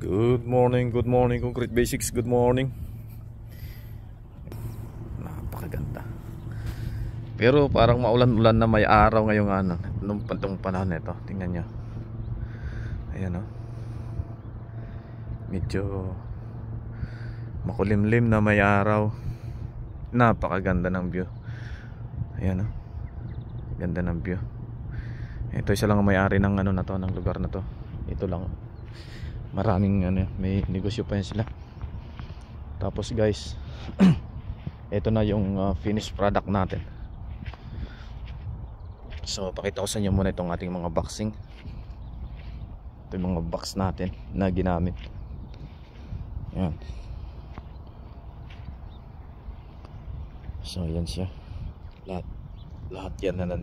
Good morning Concrete Basics, good morning. Napakaganda. Pero parang maulan-ulan na may araw ngayong nung panahon nito. Tingnan nyo. Ayan o. Medyo makulimlim na may araw. Napakaganda ng view. Ayan o. Ganda ng view. Ito isa lang ang may-ari ng na to, ng lugar na to. Ito lang. Maraming may negosyo pa yan sila. Tapos guys, ito na yung finished product natin. So pakita ko sa inyo muna itong ating mga boxing. Ito yung mga box natin na ginamit. Yan. So yan siya. Lahat yan na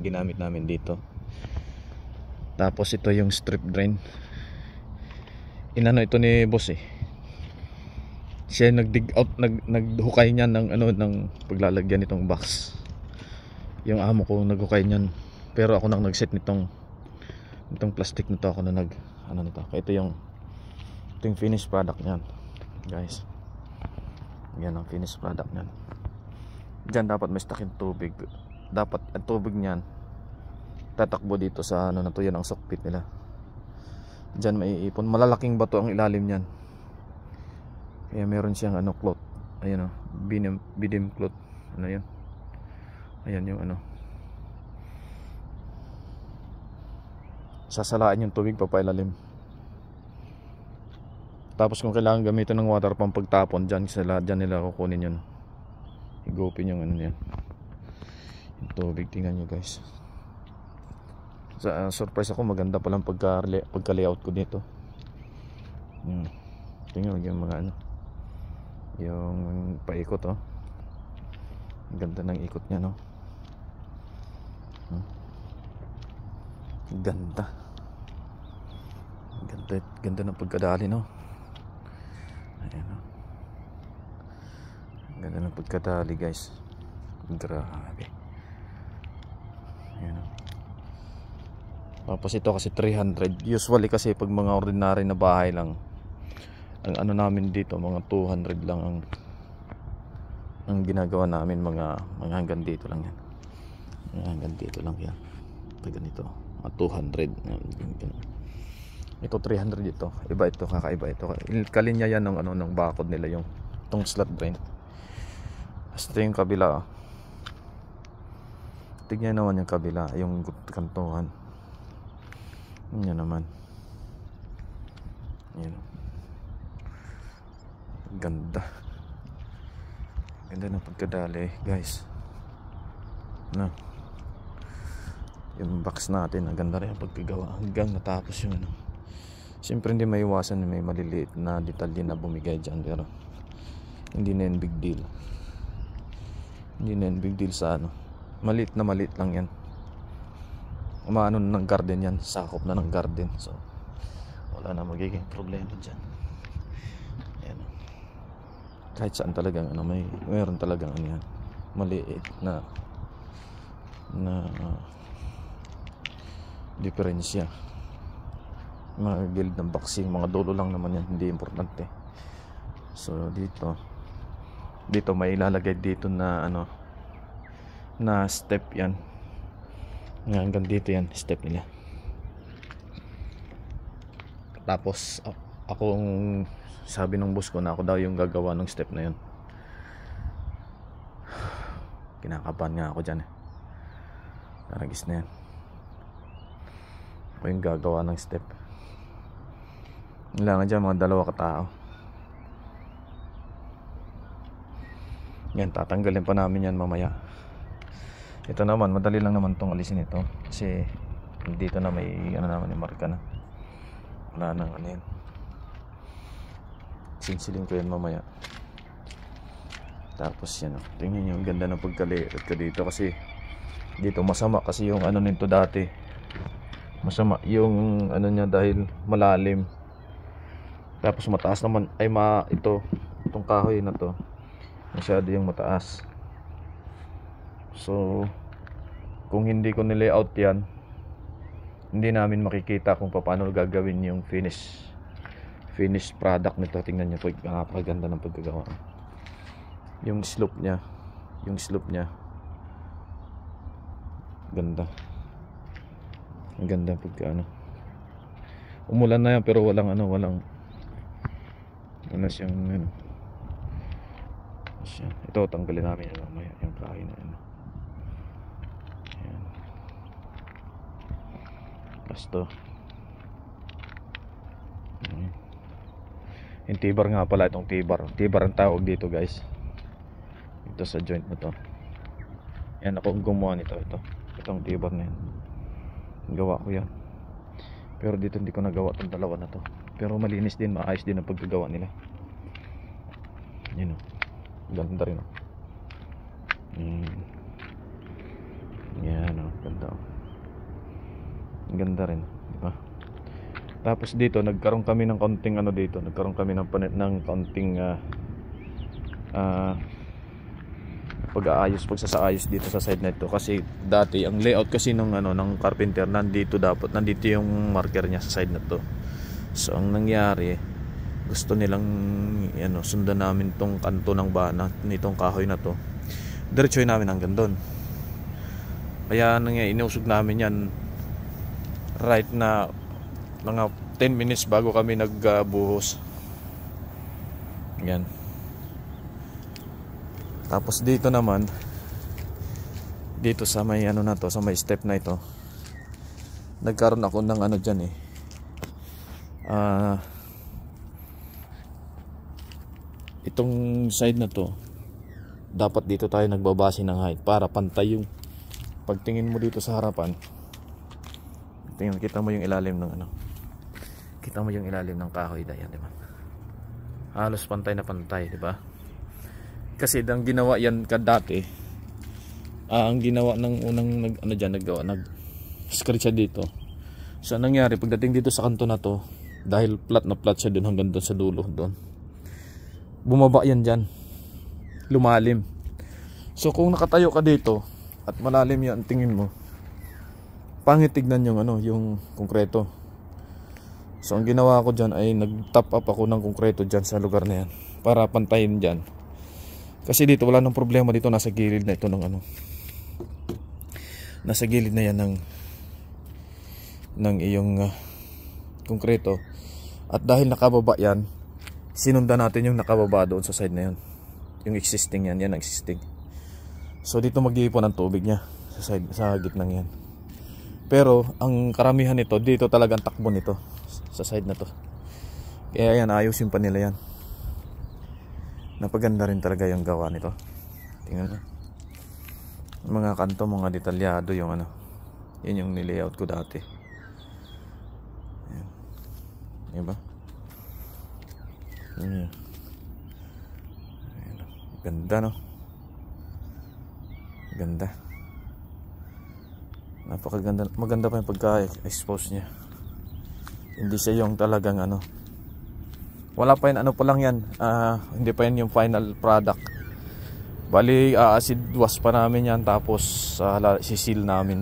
ginamit namin dito. Tapos ito yung strip drain. Inano ito ni boss siya nag-dig out, naghukay niyan ng paglalagyan nitong box. Yung amo ko naghukay niyan, pero ako nang nag-set nitong plastic nito, ako na nito. Kaya ito yung finished product niyan, guys. Yan ang finished product niyan. Diyan dapat may stock yung tubig. Dapat ang tubig niyan tatakbo dito sa na to, yan ang sockpit nila. Diyan maiipon, malalaking bato ang ilalim niyan. Kaya meron siyang cloth. Ayan bidim cloth. Yun? Ayan yung sasalaan yung tubig papailalim. Tapos kung kailangan gamitin ng water pump pagtapon, diyan nila kukunin yun. Higupin yung yan. Yung tubig, tingnan nyo guys. Surprise ako, maganda palang pagka-layout ko dito. Tingnan mo yung mga yung paikot ganda ng ikot niya, no? Ganda ng pagkadali, no? Ayan, no? Ganda ng pagkadali, guys. Grabe. Ayan, no? Tapos ito kasi 300. Usually kasi pag mga ordinary na bahay lang, ang namin dito mga 200 lang ang ginagawa namin, mga hanggang dito lang yan. Hanggang dito lang yan. Pag ganito, 200. Ito 300 ito. Iba ito, kakaiba ito. Kalinya yan ng bakod nila, yung tong slot drain. Ito yung kabila. Tignan naman yung kabila, yung kantuhan. Yan naman. Yan. Ganda ng pagkadali, guys. Yung box natin, ang ganda rin ang pagkagawa hanggang natapos yung siyempre hindi maiwasan may maliliit na detalye na bumigay dyan, pero hindi na yan big deal. Hindi na yan big deal sa maliit lang yan. Umaano ng garden yan, sakop na ng garden, so wala na magiging problema dyan. Ayan. Kahit saan talagang mayroon talagang yan, maliit na diferensya. Mga gilid ng boxing, mga dulo lang naman yan, hindi importante. So dito may ilalagay dito na na step yan. Hanggang dito yan, step nila. Tapos akong sabi ng boss ko na ako daw yung gagawa ng step na yun. Kinakabahan nga ako dyan Naragis na yan. Ako yung gagawa ng step. Kailangan dyan mga 2 katao. Yan, tatanggalin pa namin yan mamaya. Ito naman, madali lang naman itong alisin ito. Kasi dito na may naman yung marka na. Wala nang yan. Sinsilin ko yan mamaya. Tapos yan tingnan nyo, yung ganda ng pagkaliit ka dito. Kasi dito masama kasi yung nito dati. Masama yung niya dahil malalim. Tapos mataas naman itong kahoy na to. Masyado yung mataas. So kung hindi ko nilayout yan, hindi namin makikita kung paano gagawin yung finished product nito. Tingnan nyo, napakaganda ng pagkagawa. Yung slope nya ganda. Ang ganda pagka ano. Umulan na yan pero walang wala siyang ano. Ito tanggalin namin yan mamaya, yung kahoy na ano. Ayan. Basta yung T-bar nga pala, itong T-bar ang tawag dito guys, ito sa joint na to. Yan, ako ang gumawa nito. Itong T-bar na yan, gawa ko yan. Pero dito hindi ko nagawa itong dalawa na to. Pero malinis din, maayos din ang pagkagawa nila. Yan o, ganda rin o. Yan o, ganda o. Ganda rin, diba? Tapos dito nagkaroon kami ng konting ano dito, nagkaroon kami ng konting pagsasaayos dito sa side na ito, kasi dati ang layout kasi ng carpenter, nandito yung marker niya sa side na to. So ang nangyari, gusto nilang sundan namin tong kanto ng bana nitong kahoy na to, diretsoy namin hanggang doon. Kaya inusog namin yan right na mga 10 minutes bago kami nagbuhos. Yan. Tapos dito naman, dito sa may na to, sa may step na ito, nagkaroon ako ng dyan itong side na to, dapat dito tayo nagbabase ng height para pantay yung pagtingin mo dito sa harapan. Kita mo yung ilalim ng kita mo yung ilalim ng kahoy na yan, diba? Halos pantay na pantay, diba? Kasi ang ginawa yan dati, ang ginawa ng unang nag-scratch siya dito. So nangyari, pagdating dito sa kanto na to, dahil flat na flat siya dun hanggang doon sa dulo doon, bumaba yan dyan, lumalim. So kung nakatayo ka dito at malalim yan tingin mo, pangit tignan yung konkreto. So ang ginawa ko dyan ay nag-top up ako ng konkreto dyan sa lugar na yan para pantayin dyan. Kasi dito wala nang problema, dito nasa gilid na ito ng nasa gilid na yan ng iyong konkreto. At dahil nakababa yan, sinundan natin yung nakababa doon sa side na yan, yung existing yan ang existing. So dito mag-iipon ang tubig niya sa gitnang yan. Pero ang karamihan nito, dito talagang takbo nito sa side na to. Kaya yan, ayusin pa nila yan. Napaganda rin talaga yung gawa nito. Tingnan mo, mga kanto, mga detalyado yung yun yung nilayout ko dati. Ayan. Diba? Ayan. Ganda, no? Ganda. Napakaganda, maganda pa yung pagka-expose niya. Hindi siya yung talagang wala pa yun, pa lang yan, hindi pa yun yung final product. Bali acid wash pa namin yan, tapos si-seal namin,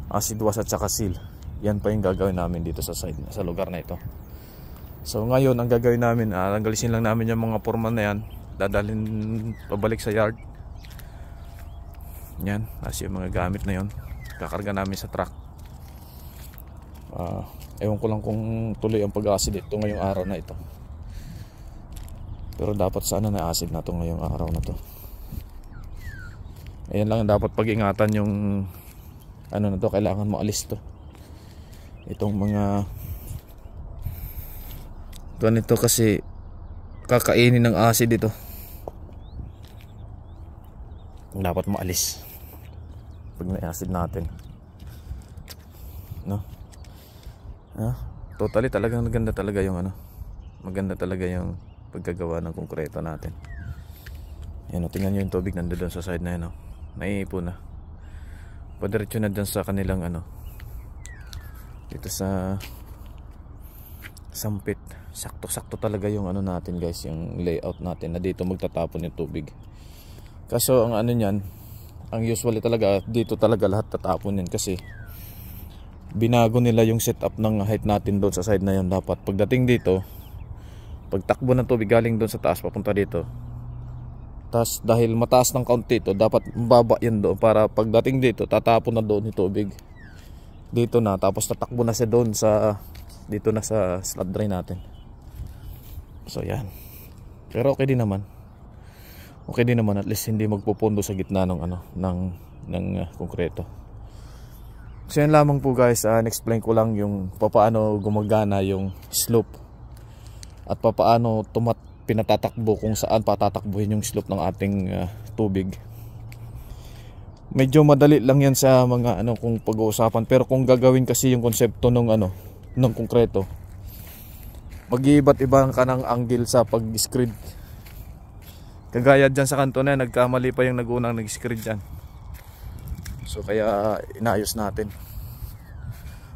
acid wash at saka seal. Yan pa yung gagawin namin dito sa side, sa lugar na ito. So ngayon ang gagawin namin, tanggalin lang namin yung mga forma na yan, dadalhin pabalik sa yard. Yan, kasi yung mga gamit na yon kakarga namin sa truck. Ewan ko lang kung tuloy ang pag-acid ito ngayong araw na ito, pero dapat sana na-acid na ito ngayong araw na to. Ayan lang dapat pag-ingatan yung na to, kailangan mo alis to, itong mga ganito, kasi kakainin ng acid ito. Dapat maalis pag na-acid natin, no? Totally talagang maganda talaga yung maganda talaga yung pagkagawa ng konkreto natin. Yan, tingnan nyo yung tubig nandoon sa side na yan, naiipon na, padiretso na dyan sa kanilang dito sa sampit. Sakto talaga yung natin guys, yung layout natin na dito magtatapon yung tubig. Kaso ang niyan, ang usually talaga dito talaga lahat tatapon yan, kasi binago nila yung setup ng height natin doon sa side na yun. Dapat pagdating dito, pagtakbo ng tubig galing doon sa taas papunta dito, tas dahil mataas ng kaunti ito, dapat mababa yan doon para pagdating dito tatapon na doon yung tubig dito na, tapos tatakbo na siya doon sa dito na sa slab drain natin. So yan, pero okay din naman, at least hindi magpupundo sa gitna ng konkreto. So yan lamang po guys, explain ko lang yung papaano gumagana yung slope at papaano pinatatakbo kung saan patatakbuhin yung slope ng ating tubig. Medyo madali lang yan sa mga kung pag-uusapan, pero kung gagawin kasi yung konsepto ng konkreto, mag-iiba't ibang ka ng angle sa pag-screed. Kagaya dyan sa kanto na, nagkamali pa yung nagunang nag-screed dyan. So kaya inayos natin.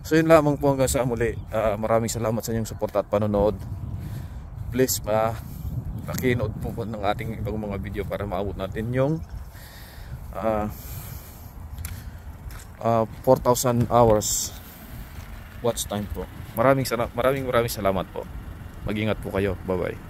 So yun lamang po, hanggang sa muli. Maraming salamat sa inyong suporta at panonood. Please pakinood po ng ating ibang mga video para maabot natin yung 4,000 hours watch time po. Maraming salamat po. Mag-ingat po kayo. Bye bye.